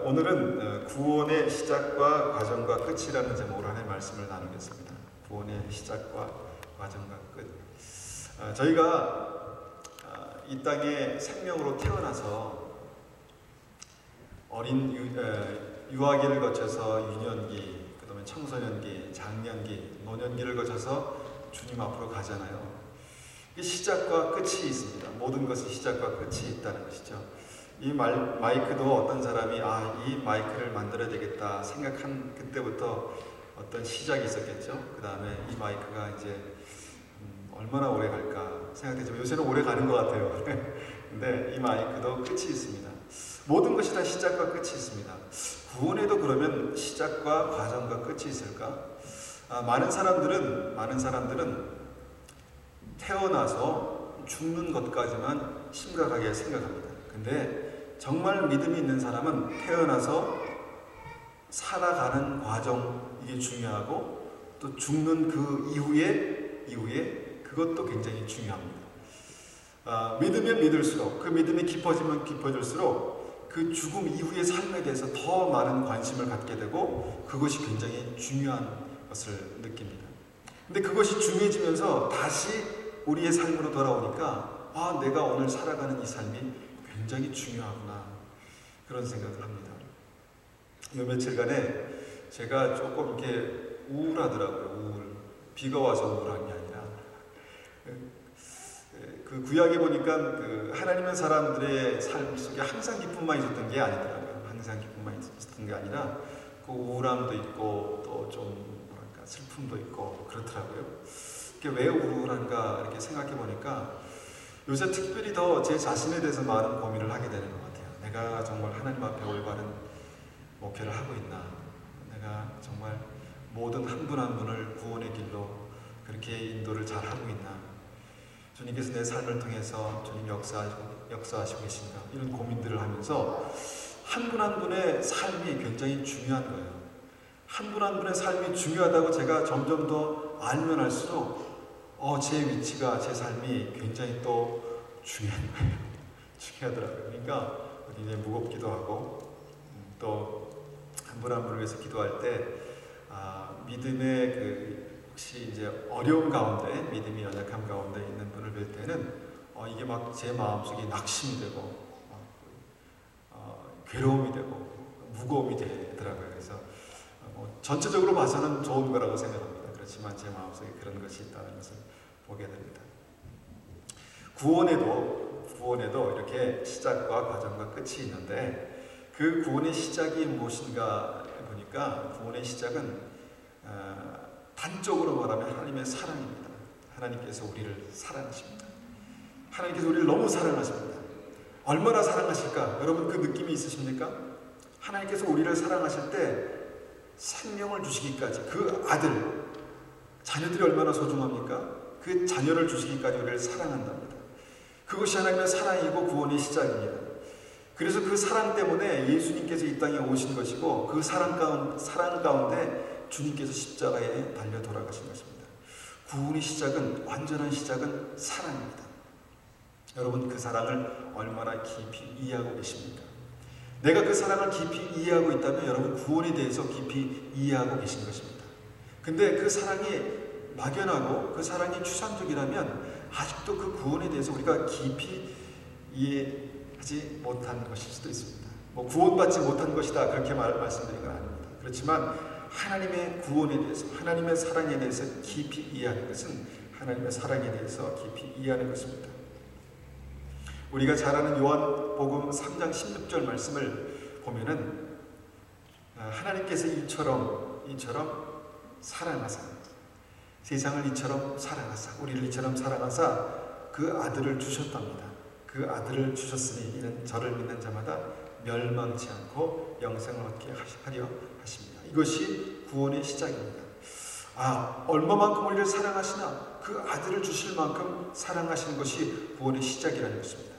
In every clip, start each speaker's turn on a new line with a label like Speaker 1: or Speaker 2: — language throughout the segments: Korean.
Speaker 1: 오늘은 구원의 시작과 과정과 끝이라는 제목으로 하나님의 말씀을 나누겠습니다. 구원의 시작과 과정과 끝. 저희가 이 땅에 생명으로 태어나서 어린 유아기를 거쳐서 유년기, 그 다음에 청소년기, 장년기, 노년기를 거쳐서 주님 앞으로 가잖아요. 이 시작과 끝이 있습니다. 모든 것이 시작과 끝이 있다는 것이죠. 이 마이크도 어떤 사람이 이 마이크를 만들어야 되겠다 생각한 그때부터 어떤 시작이 있었겠죠. 그 다음에 이 마이크가 이제 얼마나 오래 갈까 생각했지만 요새는 오래 가는 것 같아요. 근데 이 마이크도 끝이 있습니다. 모든 것이 다 시작과 끝이 있습니다. 구원에도 그러면 시작과 과정과 끝이 있을까? 많은 사람들은 태어나서 죽는 것까지만 심각하게 생각합니다. 근데 정말 믿음이 있는 사람은 태어나서 살아가는 과정, 이게 중요하고 또 죽는 그 이후에 그것도 굉장히 중요합니다. 믿으면 믿을수록, 그 믿음이 깊어지면 깊어질수록 그 죽음 이후의 삶에 대해서 더 많은 관심을 갖게 되고 그것이 굉장히 중요한 것을 느낍니다. 근데 그것이 중요해지면서 다시 우리의 삶으로 돌아오니까 내가 오늘 살아가는 이 삶이 굉장히 중요하구나, 그런 생각을 합니다. 요 며칠간에 제가 조금 이렇게 우울하더라고요. 비가 와서 우울한 게 아니라 그 구약에 보니까 그 하나님의 사람들의 삶 속에 항상 기쁨만 있었던 게 아니더라고요. 항상 기쁨만 있었던 게 아니라 그 우울함도 있고 또 좀 뭐랄까 슬픔도 있고 그렇더라고요. 이게 왜 우울한가 이렇게 생각해 보니까 요새 특별히 더 제 자신에 대해서 많은 고민을 하게 되는 것 같아요. 내가 정말 하나님 앞에 올바른 목회를 하고 있나? 내가 정말 모든 한 분 한 분을 구원의 길로 그렇게 인도를 잘 하고 있나? 주님께서 내 삶을 통해서 주님 역사하시고 계신가? 이런 고민들을 하면서 한 분 한 분의 삶이 굉장히 중요한 거예요. 한 분 한 분의 삶이 중요하다고 제가 점점 더 알면 알수록 제 위치가, 제 삶이 굉장히 또 중요한 거예요. 중요하더라고요. 그러니까 굉장히 무겁기도 하고 또 한 분 한 분을 위해서 기도할 때 믿음의 혹시 이제 어려움 가운데, 믿음이 연약함 가운데 있는 분을 뵐 때는 이게 막 제 마음속에 낙심이 되고 괴로움이 되고 무거움이 되더라고요. 그래서 전체적으로 봐서는 좋은 거라고 생각합니다. 그렇지만 제 마음속에 그런 것이 있다는 것을 보게 됩니다. 구원에도 이렇게 시작과 과정과 끝이 있는데 그 구원의 시작이 무엇인가 보니까 구원의 시작은 단적으로 말하면 하나님의 사랑입니다. 하나님께서 우리를 사랑하십니다. 하나님께서 우리를 너무 사랑하십니다. 얼마나 사랑하실까? 여러분 그 느낌이 있으십니까? 하나님께서 우리를 사랑하실 때 생명을 주시기까지, 그 아들, 자녀들이 얼마나 소중합니까? 그 자녀를 주시기까지 우리를 사랑한답니다. 그것이 하나님의 사랑이고 구원의 시작입니다. 그래서 그 사랑 때문에 예수님께서 이 땅에 오신 것이고 그 사랑 가운데 주님께서 십자가에 달려 돌아가신 것입니다. 구원의 시작은, 완전한 시작은 사랑입니다. 여러분 그 사랑을 얼마나 깊이 이해하고 계십니까? 내가 그 사랑을 깊이 이해하고 있다면 여러분 구원에 대해서 깊이 이해하고 계신 것입니다. 근데 그 사랑이 막연하고 그 사랑이 추상적이라면 아직도 그 구원에 대해서 우리가 깊이 이해하지 못한 것일 수도 있습니다. 구원받지 못한 것이다 그렇게 말씀드린 건 아닙니다. 그렇지만 하나님의 구원에 대해서, 하나님의 사랑에 대해서 깊이 이해하는 것은 하나님의 사랑에 대해서 깊이 이해하는 것입니다. 우리가 잘 아는 요한복음 3장 16절 말씀을 보면은 하나님께서 이처럼 사랑하사, 세상을 이처럼 사랑하사, 우리를 이처럼 사랑하사 그 아들을 주셨답니다. 그 아들을 주셨으니 이는 저를 믿는 자마다 멸망치 않고 영생을 얻게 하려 하십니다. 이것이 구원의 시작입니다. 얼마만큼 우리를 사랑하시나? 그 아들을 주실 만큼 사랑하시는 것이 구원의 시작이라는 것입니다.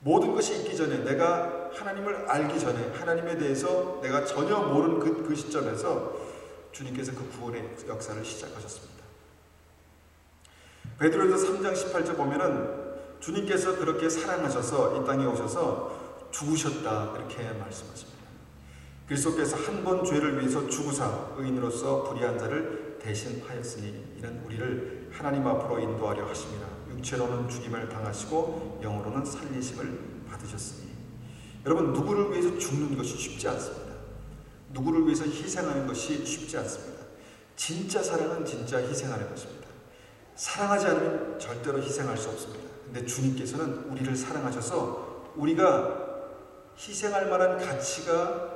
Speaker 1: 모든 것이 있기 전에, 내가 하나님을 알기 전에, 하나님에 대해서 내가 전혀 모르는 그 시점에서 주님께서 그 구원의 역사를 시작하셨습니다. 베드로전서 3장 18절 보면은 주님께서 그렇게 사랑하셔서 이 땅에 오셔서 죽으셨다 이렇게 말씀하십니다. 그리스도께서 한 번 죄를 위해서 죽으사 의인으로서 불의한 자를 대신하였으니 이는 우리를 하나님 앞으로 인도하려 하심이라. 육체로는 죽임을 당하시고 영으로는 살리심을 받으셨으니. 여러분, 누구를 위해서 죽는 것이 쉽지 않습니다. 누구를 위해서 희생하는 것이 쉽지 않습니다. 진짜 사랑은 진짜 희생하는 것입니다. 사랑하지 않으면 절대로 희생할 수 없습니다. 근데 주님께서는 우리를 사랑하셔서 우리가 희생할 만한 가치가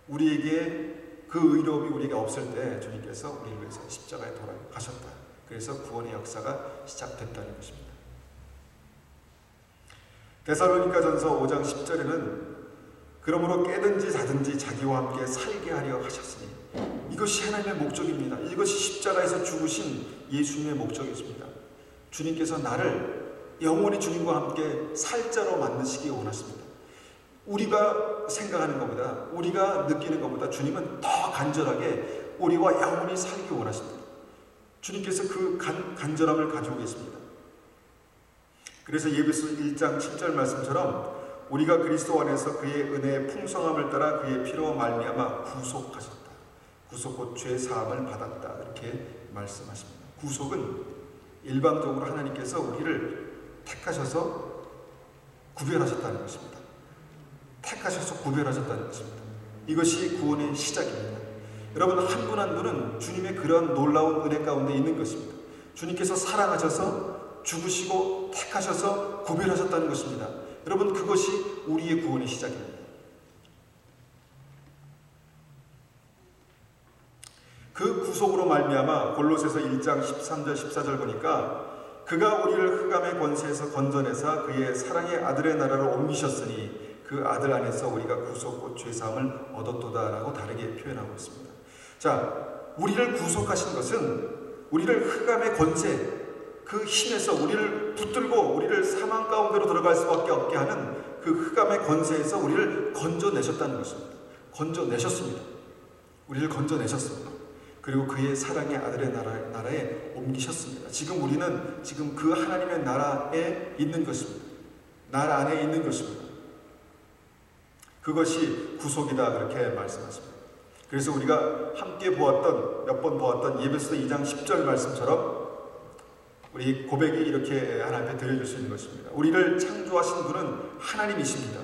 Speaker 1: 우리에게 그 의로움이 우리에게 없을 때 주님께서 우리를 위해서 십자가에 돌아가셨다. 그래서 구원의 역사가 시작됐다는 것입니다. 데살로니가전서 5장 10절에는 그러므로 깨든지 자든지 자기와 함께 살게 하려 하셨으니 이것이 하나님의 목적입니다. 이것이 십자가에서 죽으신 예수님의 목적이십니다. 주님께서 나를 영원히 주님과 함께 살자로 만드시기 원하십니다. 우리가 생각하는 것보다, 우리가 느끼는 것보다 주님은 더 간절하게 우리와 영원히 살기 원하십니다. 주님께서 그 간절함을 가지고 계십니다. 그래서 예배소 1장 7절 말씀처럼 우리가 그리스도 안에서 그의 은혜의 풍성함을 따라 그의 피로 말미암아 구속하셨다. 구속 곧 죄 사함을 받았다. 이렇게 말씀하십니다. 구속은 일방적으로 하나님께서 우리를 택하셔서 구별하셨다는 것입니다. 택하셔서 구별하셨다는 것입니다. 이것이 구원의 시작입니다. 여러분, 한 분 한 분은 주님의 그런 놀라운 은혜 가운데 있는 것입니다. 주님께서 사랑하셔서 죽으시고 택하셔서 구별하셨다는 것입니다. 여러분, 그것이 우리의 구원의 시작입니다. 그 구속으로 말미암아 골로새서 1장 13절 14절 보니까 그가 우리를 흑암의 권세에서 건져내사 그의 사랑의 아들의 나라로 옮기셨으니 그 아들 안에서 우리가 구속 곧 죄사함을 얻었도다라고 다르게 표현하고 있습니다. 자, 우리를 구속하신 것은 우리를 흑암의 권세, 그 힘에서 우리를 붙들고 우리를 사망 가운데로 들어갈 수밖에 없게 하는 그 흑암의 권세에서 우리를 건져내셨다는 것입니다. 건져내셨습니다. 우리를 건져내셨습니다. 그리고 그의 사랑의 아들의 나라에 옮기셨습니다. 지금 우리는 지금 그 하나님의 나라에 있는 것입니다. 나라 안에 있는 것입니다. 그것이 구속이다 그렇게 말씀하십니다. 그래서 우리가 함께 보았던, 몇 번 보았던 예배소 2장 10절 말씀처럼 우리 고백이 이렇게 하나님 앞에 드려질 수 있는 것입니다. 우리를 창조하신 분은 하나님이십니다.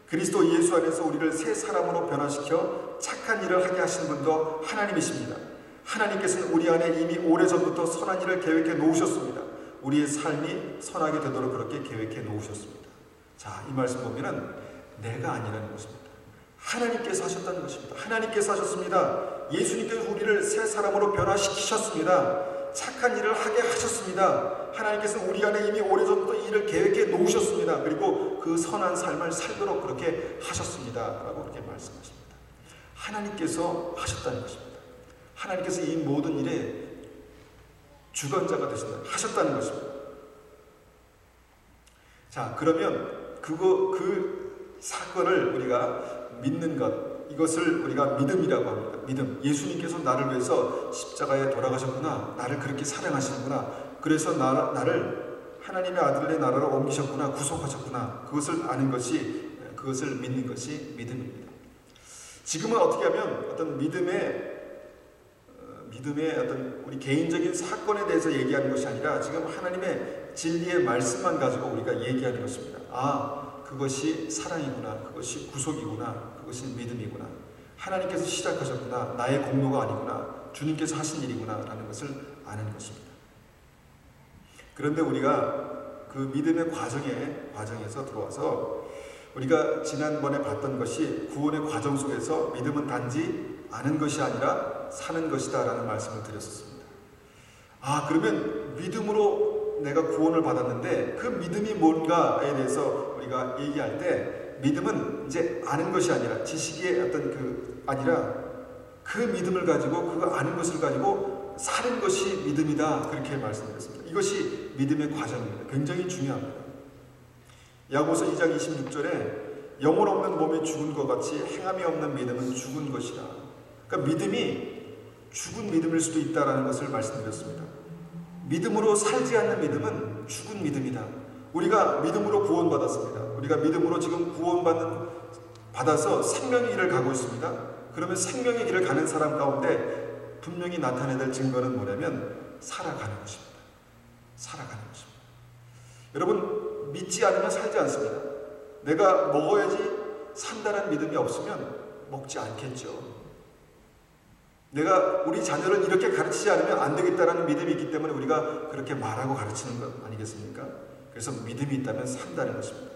Speaker 1: 그리스도 예수 안에서 우리를 새 사람으로 변화시켜 착한 일을 하게 하신 분도 하나님이십니다. 하나님께서는 우리 안에 이미 오래전부터 선한 일을 계획해 놓으셨습니다. 우리의 삶이 선하게 되도록 그렇게 계획해 놓으셨습니다. 자, 이 말씀 보면은 내가 아니라는 것입니다. 하나님께서 하셨다는 것입니다. 하나님께서 하셨습니다. 예수님께서 우리를 새 사람으로 변화시키셨습니다. 착한 일을 하게 하셨습니다. 하나님께서 우리 안에 이미 오래전부터 이 일을 계획해 놓으셨습니다. 그리고 그 선한 삶을 살도록 그렇게 하셨습니다. 라고 그렇게 말씀하십니다. 하나님께서 하셨다는 것입니다. 하나님께서 이 모든 일에 주관자가 되신다, 하셨다는 것입니다. 자, 그러면 그 사건을 우리가 믿는 것, 이것을 우리가 믿음이라고 합니다. 믿음. 예수님께서 나를 위해서 십자가에 돌아가셨구나. 나를 그렇게 사랑하시는구나. 그래서 나를 하나님의 아들의 나라로 옮기셨구나. 구속하셨구나. 그것을 아는 것이, 그것을 믿는 것이 믿음입니다. 지금은 어떻게 하면 어떤 믿음의 어떤 우리 개인적인 사건에 대해서 얘기하는 것이 아니라 지금 하나님의 진리의 말씀만 가지고 우리가 얘기하는 것입니다. 아, 그것이 사랑이구나. 그것이 구속이구나. 그것이 믿음이구나. 하나님께서 시작하셨구나. 나의 공로가 아니구나. 주님께서 하신 일이구나. 라는 것을 아는 것입니다. 그런데 우리가 그 믿음의 과정에서 들어와서 우리가 지난번에 봤던 것이 구원의 과정 속에서 믿음은 단지 아는 것이 아니라 사는 것이다 라는 말씀을 드렸었습니다. 아, 그러면 믿음으로 내가 구원을 받았는데 그 믿음이 뭔가에 대해서 우리가 얘기할 때 믿음은 이제 아는 것이 아니라 지식의 어떤 아니라 그 믿음을 가지고 그거 아는 것을 가지고 사는 것이 믿음이다 그렇게 말씀드렸습니다. 이것이 믿음의 과정입니다. 굉장히 중요합니다. 야고보서 2장 26절에 영혼 없는 몸이 죽은 것 같이 행함이 없는 믿음은 죽은 것이라. 그러니까 믿음이 죽은 믿음일 수도 있다라는 것을 말씀드렸습니다. 믿음으로 살지 않는 믿음은 죽은 믿음이다. 우리가 믿음으로 구원받았습니다. 우리가 믿음으로 지금 구원받는 받아서 생명의 길을 가고 있습니다. 그러면 생명의 길을 가는 사람 가운데 분명히 나타내야 될 증거는 뭐냐면 살아가는 것입니다. 살아가는 것입니다. 여러분, 믿지 않으면 살지 않습니다. 내가 먹어야지 산다는 믿음이 없으면 먹지 않겠죠. 내가 우리 자녀를 이렇게 가르치지 않으면 안 되겠다라는 믿음이 있기 때문에 우리가 그렇게 말하고 가르치는 것 아니겠습니까? 그래서 믿음이 있다면 산다는 것입니다.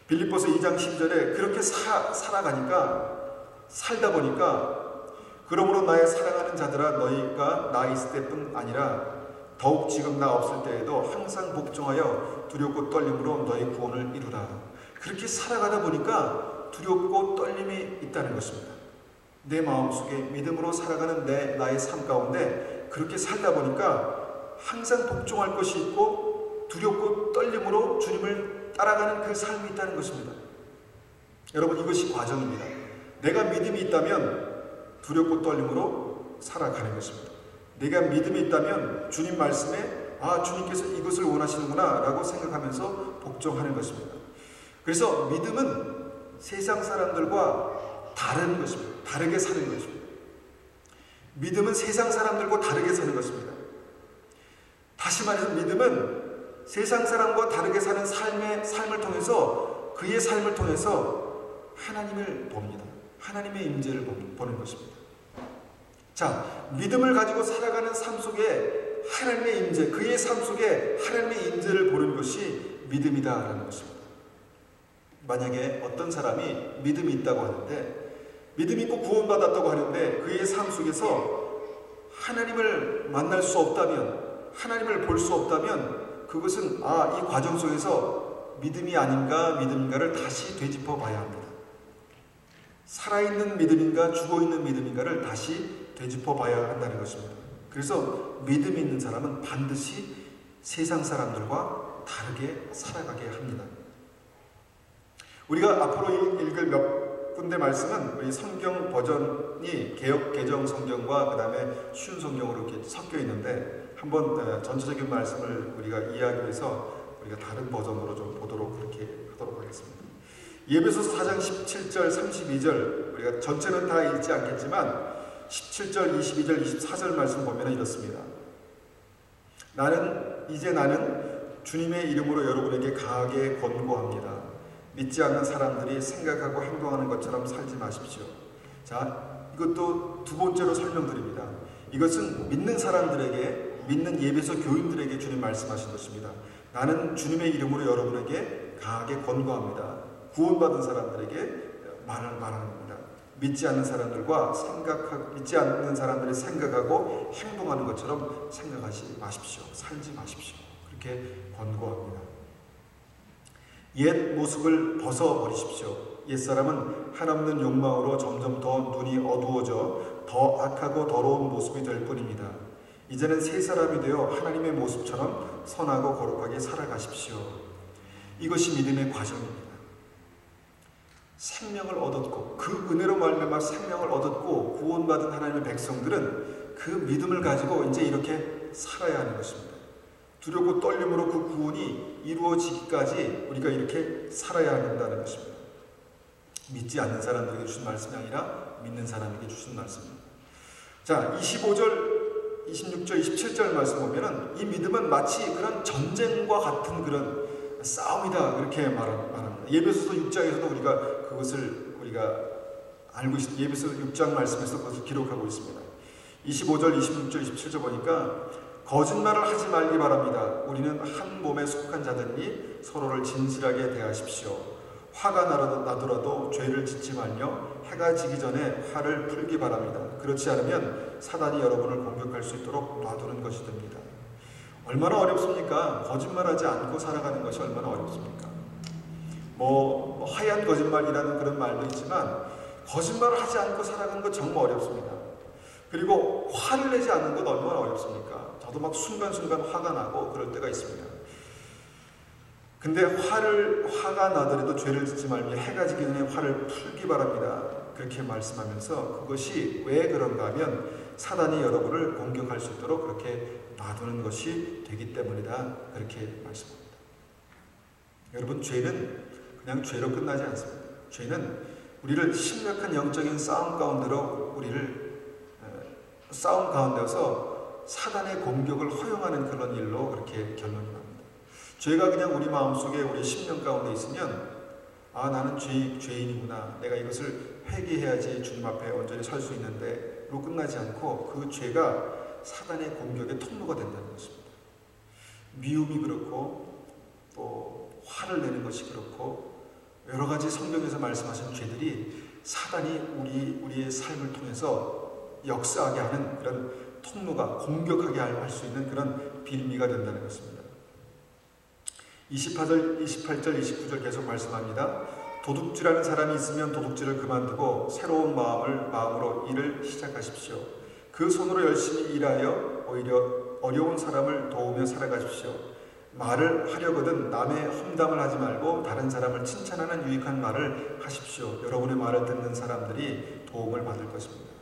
Speaker 1: 빌립보서 2장 10절에 그렇게 살아가니까, 살다 보니까, 그러므로 나의 사랑하는 자들아, 너희가 나 있을 때뿐 아니라 더욱 지금 나 없을 때에도 항상 복종하여 두렵고 떨림으로 너희 구원을 이루라. 그렇게 살아가다 보니까 두렵고 떨림이 있다는 것입니다. 내 마음속에 믿음으로 살아가는 나의 삶 가운데 그렇게 살다 보니까 항상 복종할 것이 있고 두렵고 떨림으로 주님을 따라가는 그 삶이 있다는 것입니다. 여러분, 이것이 과정입니다. 내가 믿음이 있다면 두렵고 떨림으로 살아가는 것입니다. 내가 믿음이 있다면 주님 말씀에 주님께서 이것을 원하시는구나 라고 생각하면서 복종하는 것입니다. 그래서 믿음은 세상 사람들과 다른 것입니다. 다르게 사는 것입니다. 믿음은 세상 사람들과 다르게 사는 것입니다. 다시 말해서 믿음은 세상 사람과 다르게 사는 삶을 통해서, 그의 삶을 통해서 하나님을 봅니다. 하나님의 임재를 보는 것입니다. 자, 믿음을 가지고 살아가는 삶 속에 하나님의 임재, 그의 삶 속에 하나님의 임재를 보는 것이 믿음이다라는 것입니다. 만약에 어떤 사람이 믿음이 있다고 하는데, 믿음이 있고 구원받았다고 하는데 그의 삶 속에서 하나님을 만날 수 없다면, 하나님을 볼 수 없다면 그것은 이 과정 속에서 믿음이 아닌가 믿음인가를 다시 되짚어 봐야 합니다. 살아있는 믿음인가 죽어있는 믿음인가를 다시 되짚어 봐야 한다는 것입니다. 그래서 믿음이 있는 사람은 반드시 세상 사람들과 다르게 살아가게 합니다. 우리가 앞으로 읽을 몇 군데 말씀은 우리 성경 버전이 개역 개정 성경과 그 다음에 쉬운 성경으로 이렇게 섞여 있는데, 한번 전체적인 말씀을 우리가 이해하기 위해서 우리가 다른 버전으로 좀 보도록 그렇게 하도록 하겠습니다. 예배소서 4장 17절 32절 우리가 전체는 다 읽지 않겠지만 17절 22절 24절 말씀 보면 이렇습니다. 나는 주님의 이름으로 여러분에게 강하게 권고합니다. 믿지 않는 사람들이 생각하고 행동하는 것처럼 살지 마십시오. 자, 이것도 두 번째로 설명드립니다. 이것은 믿는 사람들에게, 믿는 예배소 교인들에게 주님 말씀하신 것입니다. 나는 주님의 이름으로 여러분에게 강하게 권고합니다. 구원받은 사람들에게 말하는 겁니다. 믿지 않는 사람들이 생각하고 행동하는 것처럼 생각하지 마십시오. 살지 마십시오. 그렇게 권고합니다. 옛 모습을 벗어버리십시오. 옛사람은 한없는 욕망으로 점점 더 눈이 어두워져 더 악하고 더러운 모습이 될 뿐입니다. 이제는 새 사람이 되어 하나님의 모습처럼 선하고 거룩하게 살아가십시오. 이것이 믿음의 과정입니다. 생명을 얻었고, 그 은혜로 말미암아 생명을 얻었고 구원받은 하나님의 백성들은 그 믿음을 가지고 이제 이렇게 살아야 하는 것입니다. 두렵고 떨림으로 그 구원이 이루어지기까지 우리가 이렇게 살아야 한다는 것입니다. 믿지 않는 사람들에게 주신 말씀이 아니라 믿는 사람에게 주신 말씀입니다. 자, 25절, 26절, 27절 말씀 보면은 이 믿음은 마치 그런 전쟁과 같은 그런 싸움이다, 그렇게 말합니다. 예배소서 6장에서도 우리가 알고 있습니다. 예배소 6장 말씀에서 그것을 기록하고 있습니다. 25절, 26절, 27절 보니까 거짓말을 하지 말기 바랍니다. 우리는 한 몸에 속한 자들이니 서로를 진실하게 대하십시오. 화가 나더라도 죄를 짓지 말며 해가 지기 전에 화를 풀기 바랍니다. 그렇지 않으면 사단이 여러분을 공격할 수 있도록 놔두는 것이 됩니다. 얼마나 어렵습니까? 거짓말하지 않고 살아가는 것이 얼마나 어렵습니까? 하얀 거짓말이라는 그런 말도 있지만 거짓말을 하지 않고 살아가는 것 정말 어렵습니다. 그리고 화를 내지 않는 것 얼마나 어렵습니까? 저도 막 순간순간 화가 나고 그럴 때가 있습니다. 근데 화가 나더라도 죄를 짓지 말며 해가 지기 전에 화를 풀기 바랍니다. 그렇게 말씀하면서 그것이 왜 그런가 하면 사단이 여러분을 공격할 수 있도록 그렇게 놔두는 것이 되기 때문이다. 그렇게 말씀합니다. 여러분, 죄는 그냥 죄로 끝나지 않습니다. 죄는 우리를 심각한 영적인 싸움 가운데로 싸움 가운데서 사단의 공격을 허용하는 그런 일로 그렇게 결론이 납니다. 죄가 그냥 우리 마음속에 우리 심령 가운데 있으면 나는 죄인이구나. 내가 이것을 회개해야지 주님 앞에 온전히 설 수 있는데 로 끝나지 않고 그 죄가 사단의 공격의 통로가 된다는 것입니다. 미움이 그렇고 또 화를 내는 것이 그렇고 여러 가지 성경에서 말씀하신 죄들이 사단이 우리의 삶을 통해서 역사하게 하는 그런 통로가 공격하게 할 수 있는 그런 빌미가 된다는 것입니다. 28절, 29절 계속 말씀합니다. 도둑질하는 사람이 있으면 도둑질을 그만두고 새로운 마음으로 일을 시작하십시오. 그 손으로 열심히 일하여 오히려 어려운 사람을 도우며 살아가십시오. 말을 하려거든 남의 험담을 하지 말고 다른 사람을 칭찬하는 유익한 말을 하십시오. 여러분의 말을 듣는 사람들이 도움을 받을 것입니다.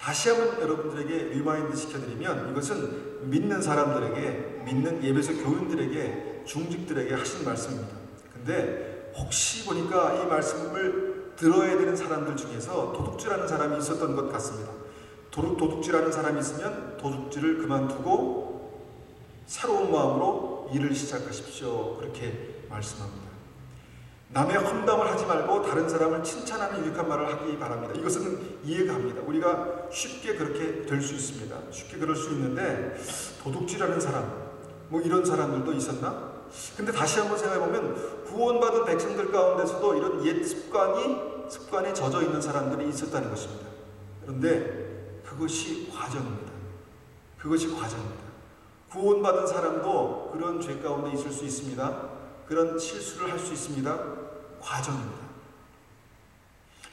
Speaker 1: 다시 한번 여러분들에게 리마인드 시켜드리면 이것은 믿는 사람들에게, 믿는 예배소 교인들에게, 중직들에게 하신 말씀입니다. 근데 혹시 보니까 이 말씀을 들어야 되는 사람들 중에서 도둑질하는 사람이 있었던 것 같습니다. 도둑질하는 사람이 있으면 도둑질을 그만두고 새로운 마음으로 일을 시작하십시오. 그렇게 말씀합니다. 남의 험담을 하지 말고 다른 사람을 칭찬하는 유익한 말을 하기 바랍니다. 이것은 이해가 갑니다. 우리가 쉽게 그렇게 될 수 있습니다. 쉽게 그럴 수 있는데 도둑질하는 사람, 이런 사람들도 있었나? 근데 다시 한번 생각해보면 구원받은 백성들 가운데서도 이런 옛 습관에 젖어 있는 사람들이 있었다는 것입니다. 그런데 그것이 과정입니다. 구원받은 사람도 그런 죄 가운데 있을 수 있습니다. 그런 실수를 할 수 있습니다. 과정입니다.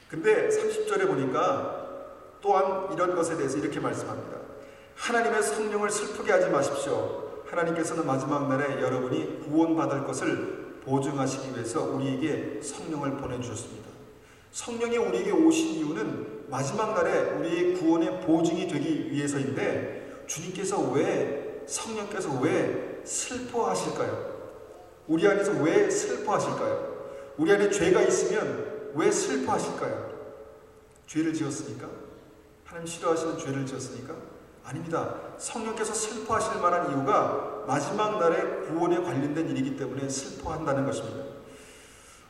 Speaker 1: 근데 30절에 보니까 또한 이런 것에 대해서 이렇게 말씀합니다. 하나님의 성령을 슬프게 하지 마십시오. 하나님께서는 마지막 날에 여러분이 구원받을 것을 보증하시기 위해서 우리에게 성령을 보내주셨습니다. 성령이 우리에게 오신 이유는 마지막 날에 우리의 구원의 보증이 되기 위해서인데 성령께서 왜 슬퍼하실까요? 우리 안에서 왜 슬퍼하실까요? 우리 안에 죄가 있으면 왜 슬퍼하실까요? 죄를 지었으니까? 하나님 싫어하시는 죄를 지었으니까? 아닙니다. 성령께서 슬퍼하실 만한 이유가 마지막 날의 구원에 관련된 일이기 때문에 슬퍼한다는 것입니다.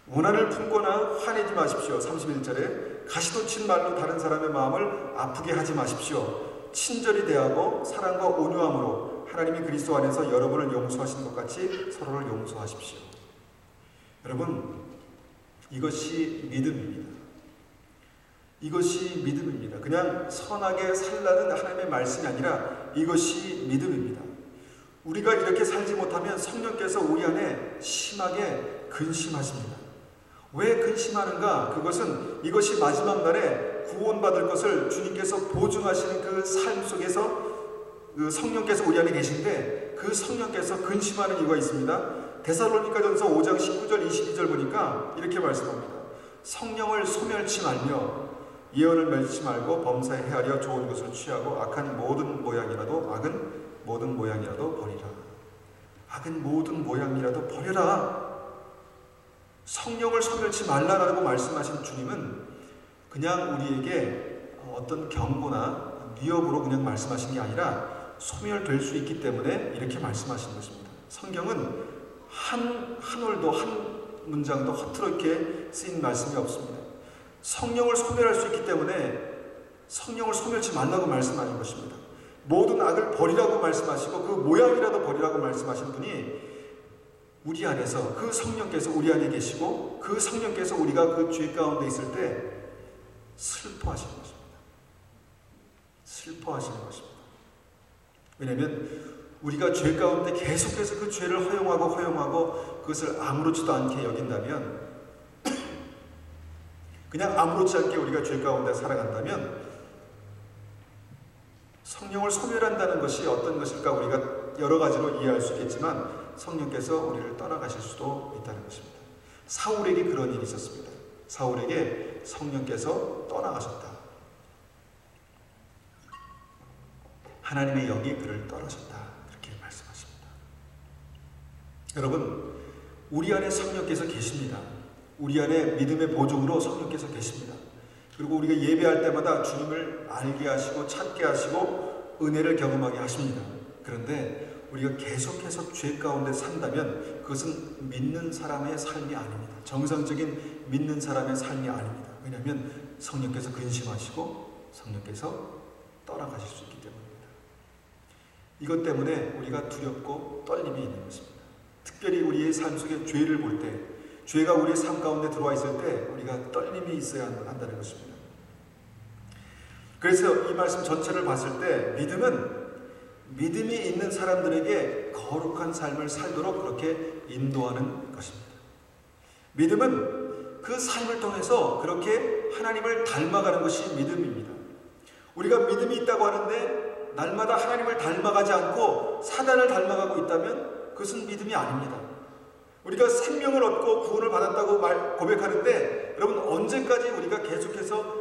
Speaker 1: 원한을 품거나 화내지 마십시오. 31절에 가시도 친 말로 다른 사람의 마음을 아프게 하지 마십시오. 친절히 대하고 사랑과 온유함으로 하나님이 그리스도 안에서 여러분을 용서하신 것 같이 서로를 용서하십시오. 여러분, 이것이 믿음입니다. 그냥 선하게 살라는 하나님의 말씀이 아니라 이것이 믿음입니다. 우리가 이렇게 살지 못하면 성령께서 우리 안에 심하게 근심하십니다. 왜 근심하는가? 이것이 마지막 날에 구원받을 것을 주님께서 보증하시는 그 삶 속에서 그 성령께서 우리 안에 계신데 그 성령께서 근심하는 이유가 있습니다. 데살로니가전서 5장 19절 22절 보니까 이렇게 말씀합니다. 성령을 소멸치 말며 예언을 멸치 말고 범사에 헤아려 좋은 것을 취하고 악은 모든 모양이라도 버려라. 성령을 소멸치 말라라고 말씀하신 주님은 그냥 우리에게 어떤 경고나 위협으로 그냥 말씀하신 게 아니라 소멸될 수 있기 때문에 이렇게 말씀하신 것입니다. 성경은 한 올도 한 문장도 허투루 이렇게 쓰인 말씀이 없습니다. 성령을 소멸할 수 있기 때문에 성령을 소멸치 말라고 말씀하신 것입니다. 모든 악을 버리라고 말씀하시고 그 모양이라도 버리라고 말씀하신 분이 우리 안에서 그 성령께서 우리 안에 계시고 그 성령께서 우리가 그 죄 가운데 있을 때 슬퍼하시는 것입니다. 왜냐하면 우리가 죄 가운데 계속해서 그 죄를 허용하고 그것을 아무렇지도 않게 여긴다면, 그냥 아무렇지 않게 우리가 죄 가운데 살아간다면 성령을 소멸한다는 것이 어떤 것일까 우리가 여러 가지로 이해할 수 있겠지만 성령께서 우리를 떠나가실 수도 있다는 것입니다. 사울에게 그런 일이 있었습니다. 사울에게 성령께서 떠나가셨다. 하나님의 영이 그를 떠나셨다. 이렇게 말씀하십니다. 여러분, 우리 안에 성령께서 계십니다. 우리 안에 믿음의 보증으로 성령께서 계십니다. 그리고 우리가 예배할 때마다 주님을 알게 하시고 찾게 하시고 은혜를 경험하게 하십니다. 그런데 우리가 계속해서 죄 가운데 산다면 그것은 믿는 사람의 삶이 아닙니다. 정상적인 믿는 사람의 삶이 아닙니다. 왜냐하면 성령께서 근심하시고 성령께서 떠나가실 수 있기 때문입니다. 이것 때문에 우리가 두렵고 떨림이 있는 것입니다. 특별히 우리의 삶 속에 죄를 볼 때, 죄가 우리의 삶 가운데 들어와 있을 때 우리가 떨림이 있어야 한다는 것입니다. 그래서 이 말씀 전체를 봤을 때 믿음이 있는 사람들에게 거룩한 삶을 살도록 그렇게 인도하는 것입니다. 믿음은 그 삶을 통해서 그렇게 하나님을 닮아가는 것이 믿음입니다. 우리가 믿음이 있다고 하는데 날마다 하나님을 닮아가지 않고 사단을 닮아가고 있다면 그것은 믿음이 아닙니다. 우리가 생명을 얻고 구원을 받았다고 고백하는데 여러분, 언제까지 우리가 계속해서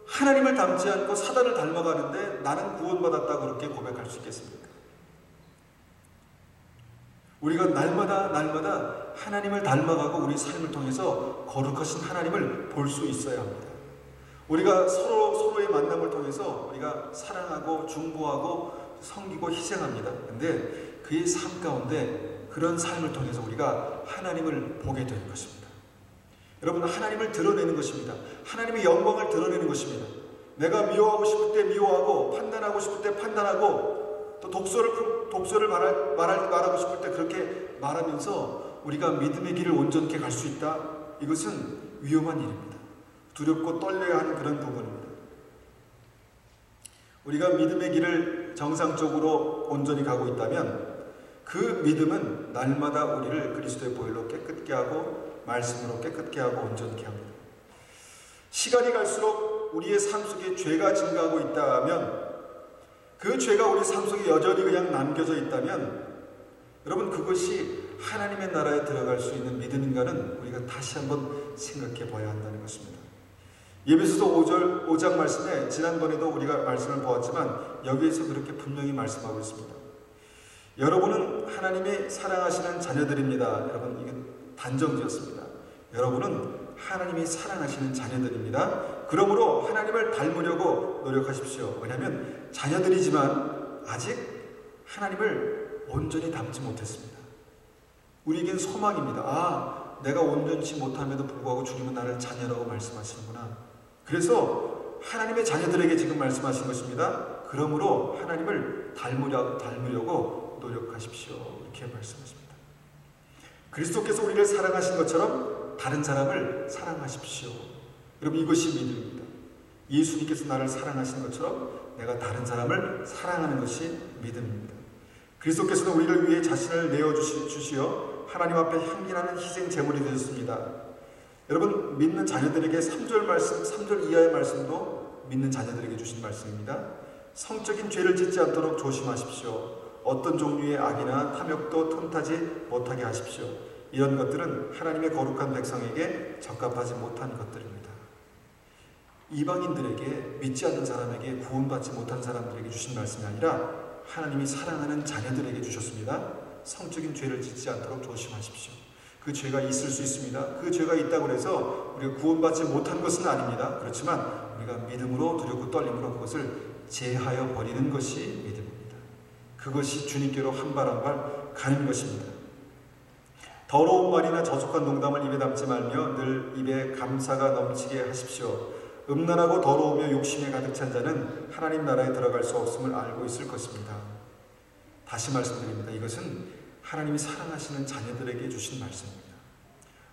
Speaker 1: 하나님을 닮지 않고 사단을 닮아가는데 나는 구원받았다고 그렇게 고백할 수 있겠습니까? 우리가 날마다 하나님을 닮아가고 우리 삶을 통해서 거룩하신 하나님을 볼 수 있어야 합니다. 우리가 서로의 만남을 통해서 우리가 사랑하고 중보하고 섬기고 희생합니다. 근데 그의 삶 가운데 그런 삶을 통해서 우리가 하나님을 보게 되는 것입니다. 여러분, 하나님을 드러내는 것입니다. 하나님의 영광을 드러내는 것입니다. 내가 미워하고 싶을 때 미워하고 판단하고 싶을 때 판단하고 또 독소를 말하고 싶을 때 그렇게 말하면서 우리가 믿음의 길을 온전케 갈 수 있다. 이것은 위험한 일입니다. 두렵고 떨려야 하는 그런 부분입니다. 우리가 믿음의 길을 정상적으로 온전히 가고 있다면 그 믿음은 날마다 우리를 그리스도의 보혈로 깨끗게 하고 말씀으로 깨끗게 하고 온전케 합니다. 시간이 갈수록 우리의 삶 속에 죄가 증가하고 있다면, 그 죄가 우리 삶 속에 여전히 그냥 남겨져 있다면 여러분, 그것이 하나님의 나라에 들어갈 수 있는 믿음인가는 우리가 다시 한번 생각해 봐야 한다는 것입니다. 예배소서 5장 말씀에 지난번에도 우리가 말씀을 보았지만 여기에서 그렇게 분명히 말씀하고 있습니다. 여러분은 하나님의 사랑하시는 자녀들입니다. 여러분, 이건 단정지었습니다. 여러분은 하나님이 사랑하시는 자녀들입니다. 그러므로 하나님을 닮으려고 노력하십시오. 왜냐하면 자녀들이지만 아직 하나님을 온전히 닮지 못했습니다. 우리에겐 소망입니다. 내가 온전치 못함에도 불구하고 주님은 나를 자녀라고 말씀하시는구나. 그래서 하나님의 자녀들에게 지금 말씀하신 것입니다. 그러므로 하나님을 닮으려고 노력하십시오. 이렇게 말씀하십니다. 그리스도께서 우리를 사랑하신 것처럼 다른 사람을 사랑하십시오. 여러분, 이것이 믿음입니다. 예수님께서 나를 사랑하신 것처럼 내가 다른 사람을 사랑하는 것이 믿음입니다. 그리스도께서는 우리를 위해 자신을 내어주시어 하나님 앞에 향기나는 희생 제물이 되셨습니다. 여러분, 믿는 자녀들에게 3절 이하의 말씀도 믿는 자녀들에게 주신 말씀입니다. 성적인 죄를 짓지 않도록 조심하십시오. 어떤 종류의 악이나 탐욕도 틈타지 못하게 하십시오. 이런 것들은 하나님의 거룩한 백성에게 적합하지 못한 것들입니다. 이방인들에게, 믿지 않는 사람에게, 구원받지 못한 사람들에게 주신 말씀이 아니라 하나님이 사랑하는 자녀들에게 주셨습니다. 성적인 죄를 짓지 않도록 조심하십시오. 그 죄가 있을 수 있습니다. 그 죄가 있다고 해서 우리가 구원받지 못한 것은 아닙니다. 그렇지만 우리가 믿음으로, 두렵고 떨림으로 그것을 제하여 버리는 것이 믿음입니다. 그것이 주님께로 한 발 한 발 가는 것입니다. 더러운 말이나 저속한 농담을 입에 담지 말며 늘 입에 감사가 넘치게 하십시오. 음란하고 더러우며 욕심에 가득 찬 자는 하나님 나라에 들어갈 수 없음을 알고 있을 것입니다. 다시 말씀드립니다. 이것은 하나님이 사랑하시는 자녀들에게 주신 말씀입니다.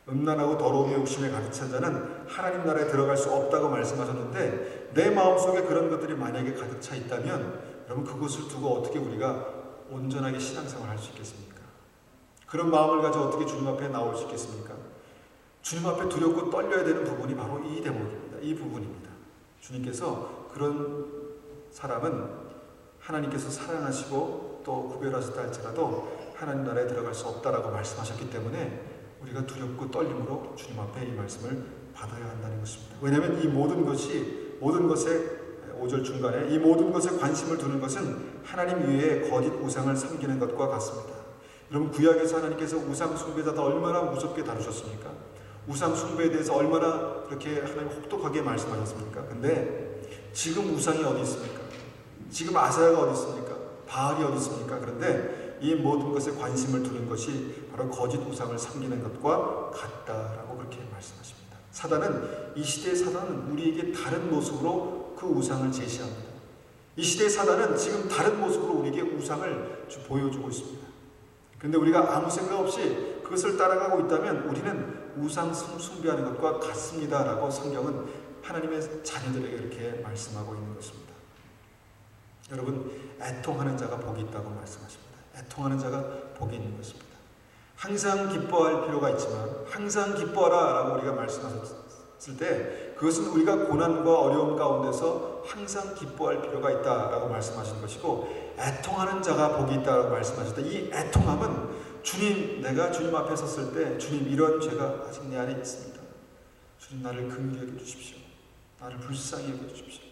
Speaker 1: 음란하고 더러우며 욕심에 가득 찬 자는 하나님 나라에 들어갈 수 없다고 말씀하셨는데, 내 마음속에 그런 것들이 만약에 가득 차 있다면 여러분, 그것을 두고 어떻게 우리가 온전하게 신앙생활을 할 수 있겠습니까? 그런 마음을 가지고 어떻게 주님 앞에 나올 수 있겠습니까? 주님 앞에 두렵고 떨려야 되는 부분이 바로 이 대목입니다. 이 부분입니다. 주님께서 그런 사람은 하나님께서 사랑하시고 또 구별하셨다 할지라도 하나님 나라에 들어갈 수 없다라고 말씀하셨기 때문에 우리가 두렵고 떨림으로 주님 앞에 이 말씀을 받아야 한다는 것입니다. 왜냐하면 이 모든 것에 5절 중간에 이 모든 것에 관심을 두는 것은 하나님 위에 거짓 우상을 섬기는 것과 같습니다. 여러분, 구약에서 하나님께서 우상 숭배자들 얼마나 무섭게 다루셨습니까? 우상 숭배에 대해서 얼마나 그렇게 하나님 혹독하게 말씀하셨습니까? 근데 지금 우상이 어디 있습니까? 지금 아사야가 어디 있습니까? 바알이 어디 있습니까? 그런데 이 모든 것에 관심을 두는 것이 바로 거짓 우상을 섬기는 것과 같다라고 그렇게 말씀하십니다. 이 시대의 사단은 우리에게 다른 모습으로 그 우상을 제시합니다. 이 시대의 사단은 지금 다른 모습으로 우리에게 우상을 보여주고 있습니다. 그런데 우리가 아무 생각 없이 그것을 따라가고 있다면 우리는 우상 숭배하는 것과 같습니다라고 성경은 하나님의 자녀들에게 이렇게 말씀하고 있는 것입니다. 여러분, 애통하는 자가 복이 있다고 말씀하십니다. 애통하는 자가 복이 있는 것입니다. 항상 기뻐할 필요가 있지만 항상 기뻐하라 라고 우리가 말씀하셨을 때 그것은 우리가 고난과 어려움 가운데서 항상 기뻐할 필요가 있다라고 말씀하신 것이고, 애통하는 자가 복이 있다라고 말씀하실 때 이 애통함은 주님, 내가 주님 앞에 섰을 때 주님, 이런 죄가 아직 내 안에 있습니다. 주님, 나를 긍휼히 여겨 주십시오. 나를 불쌍히 여겨 주십시오.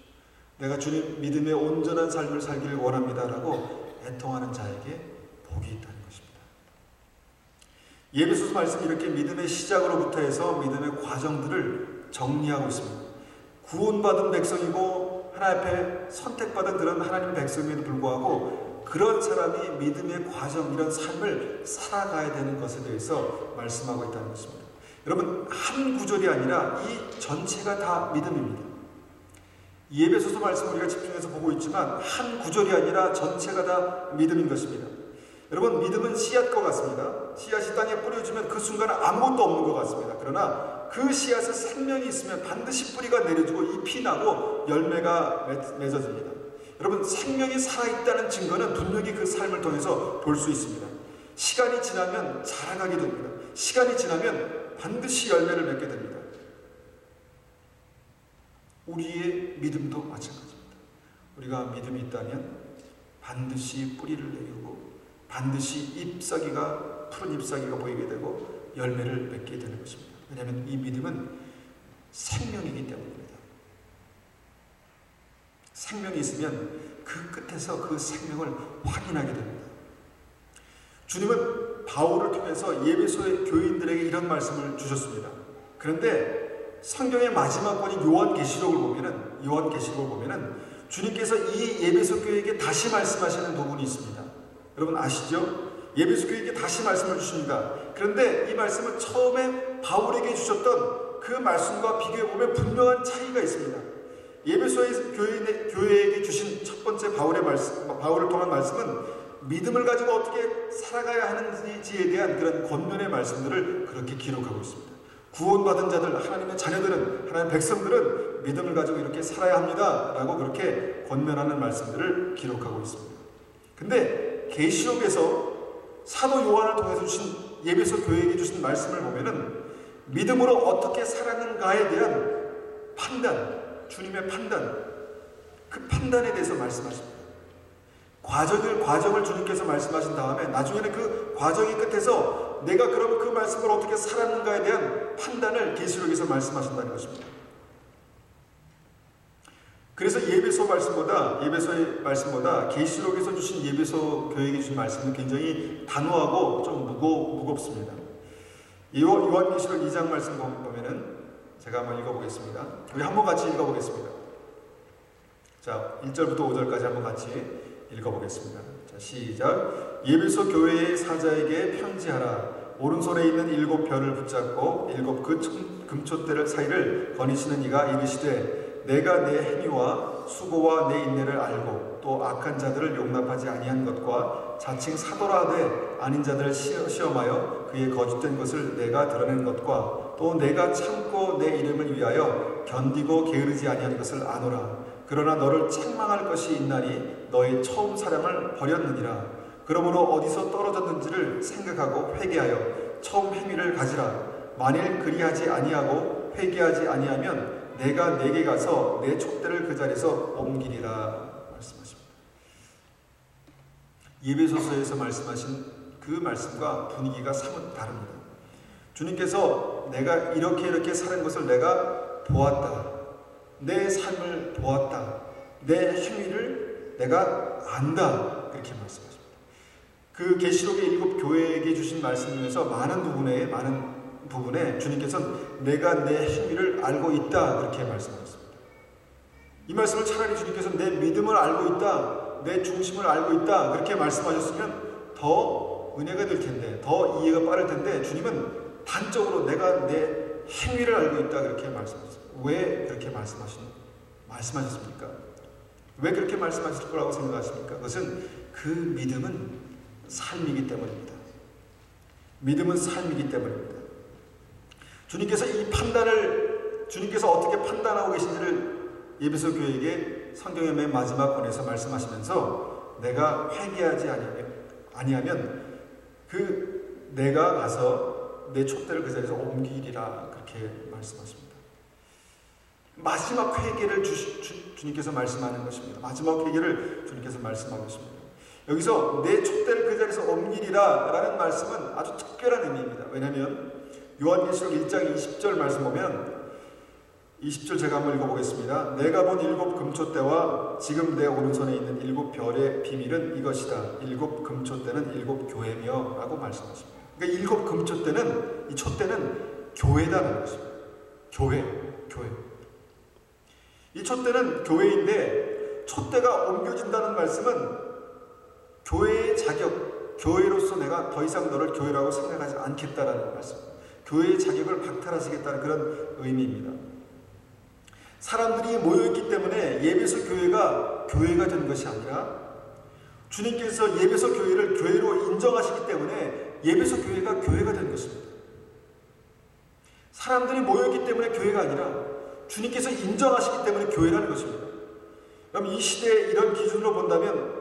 Speaker 1: 내가 주님 믿음의 온전한 삶을 살기를 원합니다 라고 애통하는 자에게 복이 있다는 것입니다. 예배소서 말씀이 이렇게 믿음의 시작으로부터 해서 믿음의 과정들을 정리하고 있습니다. 구원받은 백성이고 하나님 앞에 선택받은 그런 하나님 백성임에도 불구하고 그런 사람이 믿음의 과정, 이런 삶을 살아가야 되는 것에 대해서 말씀하고 있다는 것입니다. 여러분, 한 구절이 아니라 이 전체가 다 믿음입니다. 예배소서 말씀 우리가 집중해서 보고 있지만 한 구절이 아니라 전체가 다 믿음인 것입니다. 여러분, 믿음은 씨앗과 같습니다. 씨앗이 땅에 뿌려주면 그 순간 아무것도 없는 것 같습니다. 그러나 그 씨앗에 생명이 있으면 반드시 뿌리가 내려지고 잎이 나고 열매가 맺어집니다. 여러분, 생명이 살아있다는 증거는 분명히 그 삶을 통해서 볼 수 있습니다. 시간이 지나면 자라나게 됩니다. 시간이 지나면 반드시 열매를 맺게 됩니다. 우리의 믿음도 마찬가지입니다. 우리가 믿음이 있다면 반드시 뿌리를 내리고 반드시 잎사귀가, 푸른 잎사귀가 보이게 되고 열매를 맺게 되는 것입니다. 왜냐하면 이 믿음은 생명이기 때문입니다. 생명이 있으면 그 끝에서 그 생명을 확인하게 됩니다. 주님은 바울을 통해서 예배소의 교인들에게 이런 말씀을 주셨습니다. 그런데 성경의 마지막 권인 요한계시록을 보면은 주님께서 이 예배소 교회에게 다시 말씀하시는 부분이 있습니다. 여러분 아시죠? 예배소 교회에게 다시 말씀을 주십니다. 그런데 이 말씀은 처음에 바울에게 주셨던 그 말씀과 비교해보면 분명한 차이가 있습니다. 예배소의 교회에게 주신 첫 번째 바울을 통한 말씀은 믿음을 가지고 어떻게 살아가야 하는지에 대한 그런 권면의 말씀들을 그렇게 기록하고 있습니다. 구원받은 자들, 하나님의 자녀들은, 하나님의 백성들은 믿음을 가지고 이렇게 살아야 합니다 라고 그렇게 권면하는 말씀들을 기록하고 있습니다. 근데 계시록에서 사도 요한을 통해서 주신 예배소 교회에게 주신 말씀을 보면은 믿음으로 어떻게 살았는가에 대한 판단, 주님의 판단, 그 판단에 대해서 말씀하십니다. 과정을 주님께서 말씀하신 다음에 나중에는 그 과정의 끝에서 내가 그럼 그 말씀을 어떻게 살았는가에 대한 판단을 계시록에서 말씀하신다는 것입니다. 그래서 예배소의 말씀보다 계시록에서 주신 예배소 교회에게 주신 말씀은 굉장히 단호하고 좀 무겁습니다. 요한계시록 2장 말씀 보면은 제가 한번 읽어보겠습니다. 우리 한번 같이 읽어보겠습니다. 자, 1절부터 5절까지 한번 같이 읽어보겠습니다. 자, 시작. 예배소 교회의 사자에게 편지하라. 오른손에 있는 7 별을 붙잡고 7 금촛대 사이를 거니시는 이가 이르시되 내가 내 행위와 수고와 내 인내를 알고 또 악한 자들을 용납하지 아니한 것과 자칭 사도라되 아닌 자들을 시험하여 그의 거짓된 것을 내가 드러낸 것과 또 내가 참고 내 이름을 위하여 견디고 게으르지 아니한 것을 아노라. 그러나 너를 책망할 것이 있나니 너의 처음 사랑을 버렸느니라. 그러므로 어디서 떨어졌는지를 생각하고 회개하여 처음 행위를 가지라. 만일 그리하지 아니하고 회개하지 아니하면 내가 내게 가서 내 촛대를 그 자리에서 옮기리라 말씀하십니다. 예배소서에서 말씀하신 그 말씀과 분위기가 사뭇 다릅니다. 주님께서 내가 이렇게 사는 것을 내가 보았다. 내 삶을 보았다. 내 행위를 내가 안다. 그렇게 말씀하십니다. 그 계시록의 7 교회에게 주신 말씀 중에서 많은 부분에 주님께서는 내가 내 행위를 알고 있다 그렇게 말씀하셨습니다. 이 말씀을 차라리 주님께서 내 믿음을 알고 있다, 내 중심을 알고 있다 그렇게 말씀하셨으면 더 은혜가 될 텐데, 더 이해가 빠를 텐데, 주님은 단적으로 내가 내 행위를 알고 있다 그렇게 말씀하셨어요. 왜 그렇게 말씀하셨습니까? 왜 그렇게 말씀하실 거라고 생각하십니까? 그것은 그 믿음은 삶이기 때문입니다. 믿음은 삶이기 때문입니다. 주님께서 이 판단을, 주님께서 어떻게 판단하고 계신지를 에베소 교회에게 성경의 맨 마지막 권에서 말씀하시면서 내가 회개하지 아니하면 내가 가서 내 촛대를 그 자리에서 옮기리라 그렇게 말씀하십니다. 마지막 회개를 주님께서 말씀하는 것입니다. 마지막 회개를 주님께서 말씀하고 있습니다. 여기서 내 촛대를 그 자리에서 옮기리라 라는 말씀은 아주 특별한 의미입니다. 왜냐하면 요한계시록 1장 20절 말씀 보면 20절 제가 한번 읽어보겠습니다. 내가 본 7 금촛대와 지금 내 오른손에 있는 7 별의 비밀은 이것이다. 7 금촛대는 7 교회며 라고 말씀하십니다. 그러니까 7 금촛대는, 이 촛대는 교회다는 것입니다. 교회. 이 촛대는 교회인데 촛대가 옮겨진다는 말씀은 교회의 자격, 교회로서 내가 더 이상 너를 교회라고 생각하지 않겠다라는 말씀, 교회의 자격을 박탈하시겠다는 그런 의미입니다. 사람들이 모여있기 때문에 예배소 교회가 된 것이 아니라 주님께서 예배소 교회를 교회로 인정하시기 때문에 예배소 교회가 된 것입니다. 사람들이 모여있기 때문에 교회가 아니라 주님께서 인정하시기 때문에 교회라는 것입니다. 그럼 이 시대에 이런 기준으로 본다면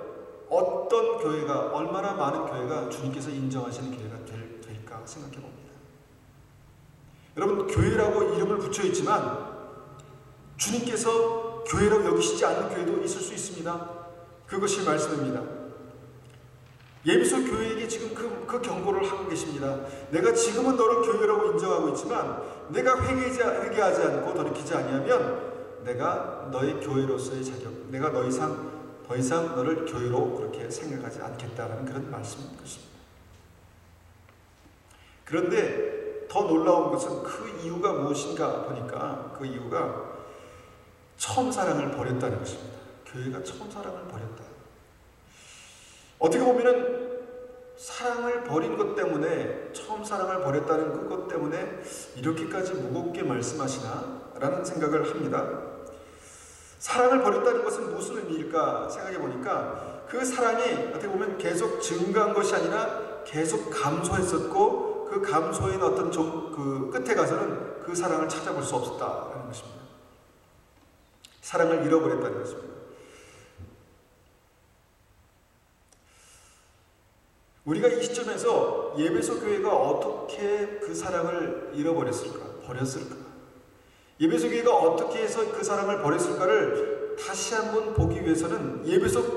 Speaker 1: 어떤 교회가, 얼마나 많은 교회가 주님께서 인정하시는 교회가 될까 생각해 봅니다. 여러분, 교회라고 이름을 붙여 있지만 주님께서 교회라고 여기시지 않는 교회도 있을 수 있습니다. 그것이 말씀입니다. 예비소 교회에게 지금 그 경고를 하고 계십니다. 내가 지금은 너를 교회라고 인정하고 있지만 내가 회개하지 않고 돌이키지 아니하면 내가 너의 교회로서의 자격, 내가 더 이상 너를 교회로 그렇게 생각하지 않겠다라는 그런 말씀인 것입니다. 그런데 더 놀라운 것은 그 이유가 무엇인가 보니까 그 이유가 처음 사랑을 버렸다는 것입니다. 교회가 처음 사랑을 버렸다. 어떻게 보면은 사랑을 버린 것 때문에, 처음 사랑을 버렸다는 그것 때문에 이렇게까지 무겁게 말씀하시나? 라는 생각을 합니다. 사랑을 버렸다는 것은 무슨 의미일까 생각해 보니까 그 사랑이 어떻게 보면 계속 증가한 것이 아니라 계속 감소했었고 그 감소인 어떤 그 끝에 가서는 그 사랑을 찾아볼 수 없었다라는 것입니다. 사랑을 잃어버렸다는 것입니다. 우리가 이 시점에서 예배소 교회가 어떻게 그 사랑을 버렸을까? 예배소 교회가 어떻게 해서 그 사랑을 버렸을까를 다시 한번 보기 위해서는 예배소서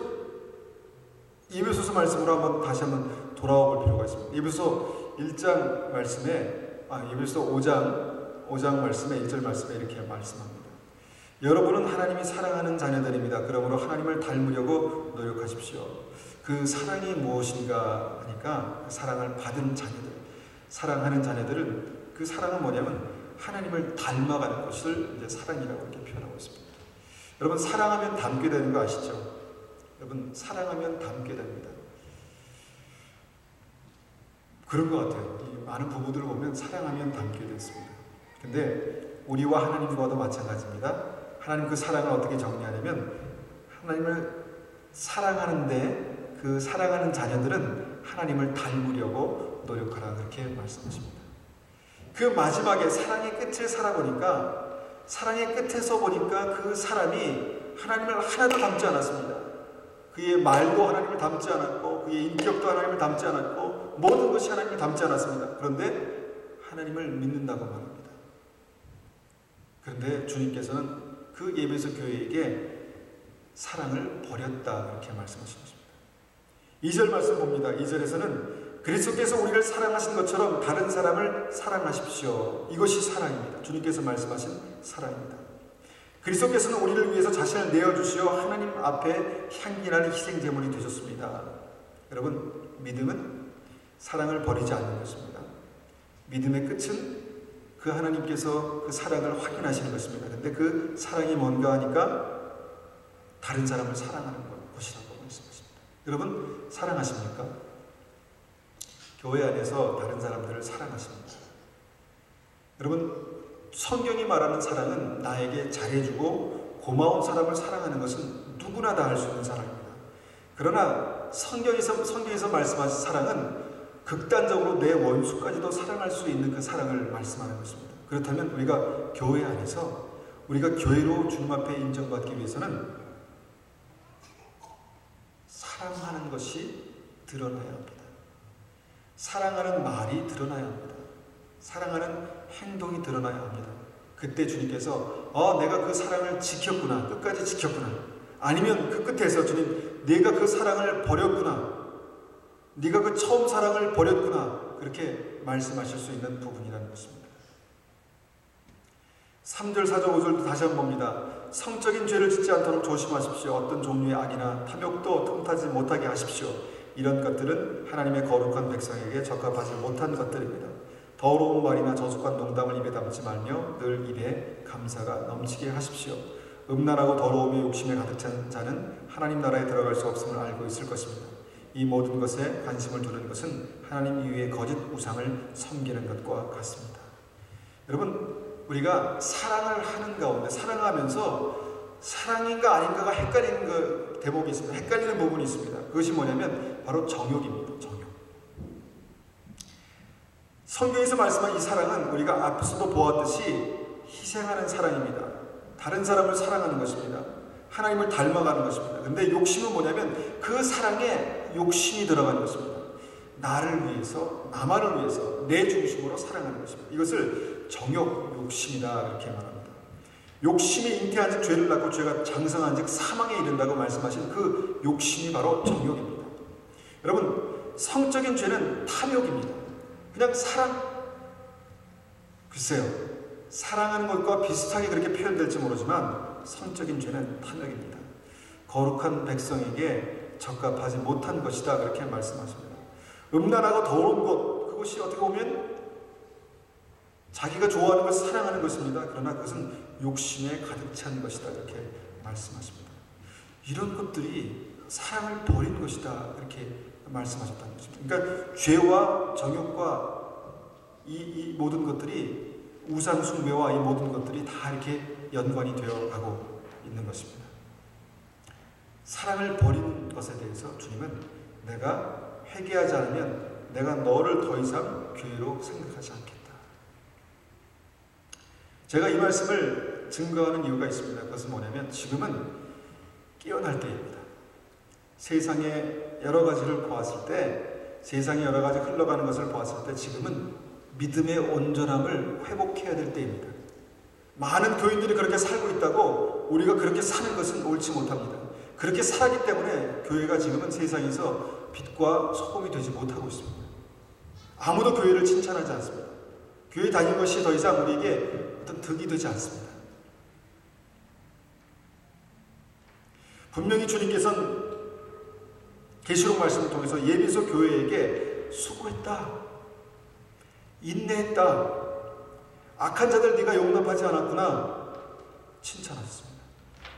Speaker 1: 말씀으로 다시 한번 돌아와 볼 필요가 있습니다. 예배소 1장 말씀에, 예배소 5장 말씀에 1절 말씀에 이렇게 말씀합니다. 여러분은 하나님이 사랑하는 자녀들입니다. 그러므로 하나님을 닮으려고 노력하십시오. 그 사랑이 무엇인가 하니까 사랑을 받은 자녀들, 사랑하는 자녀들은 그 사랑은 뭐냐면 하나님을 닮아가는 것을 이제 사랑이라고 이렇게 표현하고 있습니다. 여러분, 사랑하면 닮게 되는 거 아시죠? 여러분, 사랑하면 닮게 됩니다. 그런 것 같아요. 이 많은 부부들을 보면 사랑하면 닮게 됐습니다. 근데 우리와 하나님과도 마찬가지입니다. 하나님 그 사랑을 어떻게 정리하냐면 하나님을 사랑하는데 그 사랑하는 자녀들은 하나님을 닮으려고 노력하라 그렇게 말씀하십니다. 그 마지막에 사랑의 끝을 살아보니까 사랑의 끝에서 보니까 그 사람이 하나님을 하나도 닮지 않았습니다. 그의 말도 하나님을 닮지 않았고 그의 인격도 하나님을 닮지 않았고 모든 것이 하나님을 닮지 않았습니다. 그런데 하나님을 믿는다고 말합니다. 그런데 주님께서는 그 예배소 교회에게 사랑을 버렸다 그렇게 말씀하신 것입니다. 2절 말씀 봅니다. 2절에서는 그리스도께서 우리를 사랑하신 것처럼 다른 사람을 사랑하십시오. 이것이 사랑입니다. 주님께서 말씀하신 사랑입니다. 그리스도께서는 우리를 위해서 자신을 내어주시어 하나님 앞에 향기나는 희생제물이 되셨습니다. 여러분, 믿음은 사랑을 버리지 않는 것입니다. 믿음의 끝은 그 하나님께서 그 사랑을 확인하시는 것입니다. 근데 그 사랑이 뭔가 하니까 다른 사람을 사랑하는 것이라고 말씀하십니다. 여러분 사랑하십니까? 교회 안에서 다른 사람들을 사랑하십니까? 여러분 성경이 말하는 사랑은 나에게 잘해주고 고마운 사람을 사랑하는 것은 누구나 다 할 수 있는 사랑입니다. 그러나 성경에서 말씀하신 사랑은 극단적으로 내 원수까지도 사랑할 수 있는 그 사랑을 말씀하는 것입니다. 그렇다면 우리가 교회 안에서 우리가 교회로 주님 앞에 인정받기 위해서는 사랑하는 것이 드러나야 합니다. 사랑하는 말이 드러나야 합니다. 사랑하는 행동이 드러나야 합니다. 그때 주님께서 내가 그 사랑을 지켰구나, 끝까지 지켰구나. 아니면 그 끝에서 주님, 내가 그 사랑을 버렸구나, 네가 그 처음 사랑을 버렸구나, 그렇게 말씀하실 수 있는 부분이라는 것입니다. 3절, 4절, 5절도 다시 한번 봅니다. 성적인 죄를 짓지 않도록 조심하십시오. 어떤 종류의 악이나 탐욕도 틈타지 못하게 하십시오. 이런 것들은 하나님의 거룩한 백성에게 적합하지 못한 것들입니다. 더러운 말이나 저속한 농담을 입에 담지 말며 늘 입에 감사가 넘치게 하십시오. 음란하고 더러움의 욕심에 가득 찬 자는 하나님 나라에 들어갈 수 없음을 알고 있을 것입니다. 이 모든 것에 관심을 두는 것은 하나님 이외의 거짓 우상을 섬기는 것과 같습니다. 여러분 우리가 사랑을 하는 가운데 사랑하면서 사랑인가 아닌가가 헷갈리는 대목이 있습니다. 헷갈리는 부분이 있습니다. 그것이 뭐냐면 바로 정욕입니다. 정욕. 성경에서 말씀한 이 사랑은 우리가 앞서도 보았듯이 희생하는 사랑입니다. 다른 사람을 사랑하는 것입니다. 하나님을 닮아가는 것입니다. 근데 욕심은 뭐냐면 그 사랑에 욕심이 들어가는 것입니다. 나를 위해서, 나만을 위해서 내 중심으로 사랑하는 것입니다. 이것을 정욕, 욕심이다 이렇게 말합니다. 욕심이 잉태한 즉 죄를 낳고 죄가 장성한 즉 사망에 이른다고 말씀하신 그 욕심이 바로 정욕입니다. 여러분 성적인 죄는 탐욕입니다. 그냥 사랑, 글쎄요 사랑하는 것과 비슷하게 그렇게 표현될지 모르지만 성적인 죄는 탐욕입니다. 거룩한 백성에게 적합하지 못한 것이다 그렇게 말씀하십니다. 음란하고 더러운 것, 그것이 어떻게 보면 자기가 좋아하는 것을 사랑하는 것입니다. 그러나 그것은 욕심에 가득 찬 것이다 이렇게 말씀하십니다. 이런 것들이 사랑을 버린 것이다 이렇게 말씀하셨다는 것입니다. 그러니까 죄와 정욕과 이 모든 것들이 우상 숭배와 이 모든 것들이 다 이렇게 연관이 되어 가고 있는 것입니다. 사랑을 버린 것에 대해서 주님은 내가 회개하지 않으면 내가 너를 더 이상 교회로 생각하지 않겠다. 제가 이 말씀을 증거하는 이유가 있습니다. 그것은 뭐냐면 지금은 깨어날 때입니다. 세상의 여러 가지를 보았을 때, 세상의 여러 가지 흘러가는 것을 보았을 때 지금은 믿음의 온전함을 회복해야 될 때입니다. 많은 교인들이 그렇게 살고 있다고 우리가 그렇게 사는 것은 옳지 못합니다. 그렇게 살기 때문에 교회가 지금은 세상에서 빛과 소금이 되지 못하고 있습니다. 아무도 교회를 칭찬하지 않습니다. 교회 다니는 것이 더 이상 우리에게 어떤 득이 되지 않습니다. 분명히 주님께서는 계시록 말씀을 통해서 예비소 교회에게 수고했다, 인내했다, 악한 자들 네가 용납하지 않았구나 칭찬하셨습니다.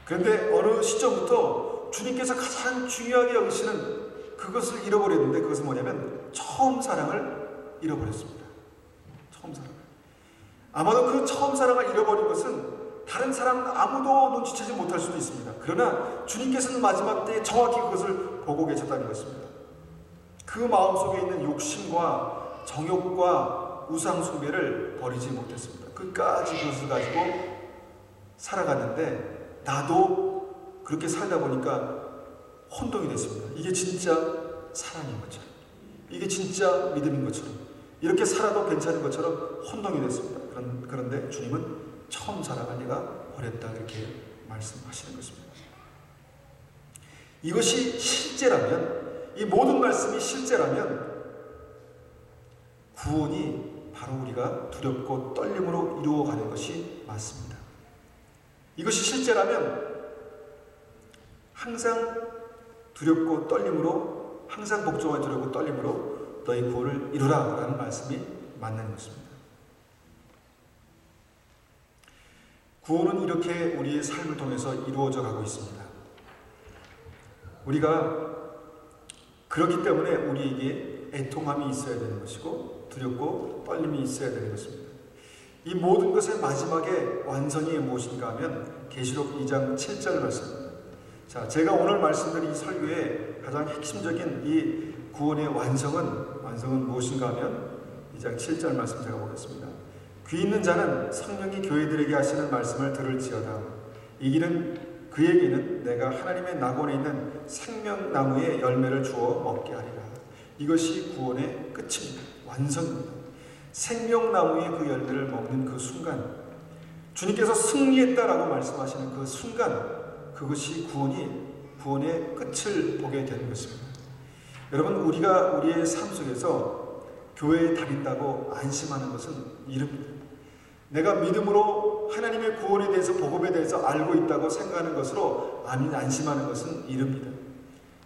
Speaker 1: 그런데 어느 시점부터 주님께서 가장 중요하게 여기시는 그것을 잃어버렸는데 그것은 뭐냐면 처음 사랑을 잃어버렸습니다. 처음 사랑을. 아마도 그 처음 사랑을 잃어버린 것은 다른 사람 아무도 눈치채지 못할 수도 있습니다. 그러나 주님께서는 마지막 때에 정확히 그것을 보고 계셨다는 것입니다. 그 마음속에 있는 욕심과 정욕과 우상 숭배를 버리지 못했습니다. 끝까지 그것을 가지고 살아갔는데 나도 그렇게 살다 보니까 혼동이 됐습니다. 이게 진짜 사랑인 것처럼, 이게 진짜 믿음인 것처럼, 이렇게 살아도 괜찮은 것처럼 혼동이 됐습니다. 그런데 주님은 처음 사랑을 내가 버렸다 이렇게 말씀하시는 것입니다. 이것이 실제라면, 이 모든 말씀이 실제라면 구원이 바로 우리가 두렵고 떨림으로 이루어가는 것이 맞습니다. 이것이 실제라면 항상 두렵고 떨림으로, 항상 복종하여 두렵고 떨림으로 너희 구원을 이루라 라는 말씀이 맞는 것입니다. 구원은 이렇게 우리의 삶을 통해서 이루어져 가고 있습니다. 우리가 그렇기 때문에 우리에게 애통함이 있어야 되는 것이고 두렵고 떨림이 있어야 되는 것입니다. 이 모든 것의 마지막에 완성이 무엇인가 하면 계시록 2장 7절 말씀입니다. 자, 제가 오늘 말씀드린 이 설교의 가장 핵심적인 이 구원의 완성은 무엇인가 하면 2장 7절 말씀 제가 보겠습니다. 귀 있는 자는 성령이 교회들에게 하시는 말씀을 들을지어다. 이 길은 그에게는 내가 하나님의 낙원에 있는 생명나무의 열매를 주어 먹게 하리라. 이것이 구원의 끝입니다. 완성입니다. 생명나무의 그 열매를 먹는 그 순간, 주님께서 승리했다라고 말씀하시는 그 순간, 그것이 구원의 끝을 보게 되는 것입니다. 여러분, 우리가 우리의 삶 속에서 교회에 다닌다고 안심하는 것은 이릅니다. 내가 믿음으로 하나님의 구원에 대해서, 복음에 대해서 알고 있다고 생각하는 것으로 안심하는 것은 이릅니다.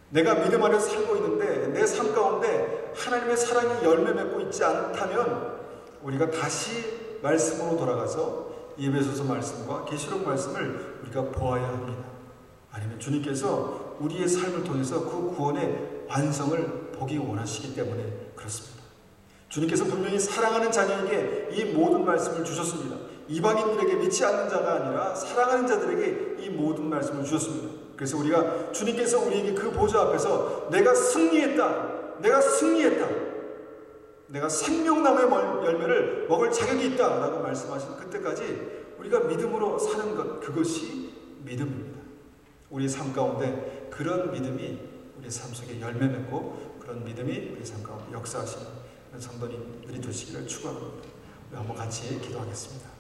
Speaker 1: 내가 믿음 안에서 살고 있는데 내 삶 가운데 하나님의 사랑이 열매 맺고 있지 않다면 우리가 다시 말씀으로 돌아가서 에베소서 말씀과 계시록 말씀을 우리가 보아야 합니다. 아니면 주님께서 우리의 삶을 통해서 그 구원의 완성을 보기 원하시기 때문에 그렇습니다. 주님께서 분명히 사랑하는 자녀에게 이 모든 말씀을 주셨습니다. 이방인들에게 믿지 않는 자가 아니라 사랑하는 자들에게 이 모든 말씀을 주셨습니다. 그래서 우리가 주님께서 우리에게 그 보좌 앞에서 내가 승리했다, 내가 생명나무의 열매를 먹을 자격이 있다 라고 말씀하신 그때까지 우리가 믿음으로 사는 것, 그것이 믿음입니다. 우리의 삶 가운데 그런 믿음이 우리의 삶 속에 열매 맺고 그런 믿음이 우리의 삶 가운데 역사하시는 성도님들이 되시기를 축원합니다. 우리 한번 같이 기도하겠습니다.